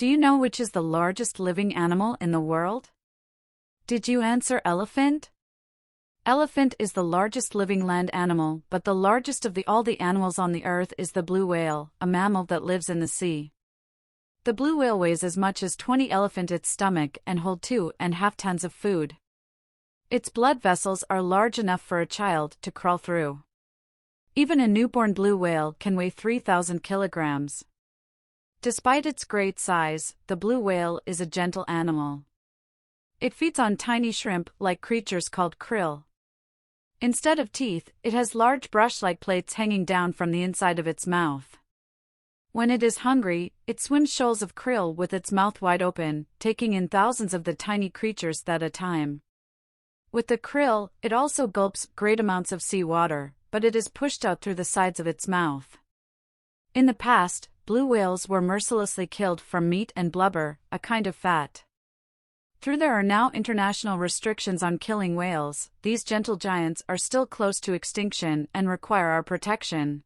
Do you know which is the largest living animal in the world? Did you answer elephant? Elephant is the largest living land animal, but the largest of all the animals on the earth is the blue whale, a mammal that lives in the sea. The blue whale weighs as much as 20 elephant its stomach and hold 2.5 tons of food. Its blood vessels are large enough for a child to crawl through. Even a newborn blue whale can weigh 3,000 kilograms. Despite its great size, the blue whale is a gentle animal. It feeds on tiny shrimp-like creatures called krill. Instead of teeth, it has large brush-like plates hanging down from the inside of its mouth. When it is hungry, it swims shoals of krill with its mouth wide open, taking in thousands of the tiny creatures at a time. With the krill, it also gulps great amounts of seawater, but it is pushed out through the sides of its mouth. In the past, blue whales were mercilessly killed from meat and blubber, a kind of fat. Though there are now international restrictions on killing whales, these gentle giants are still close to extinction and require our protection.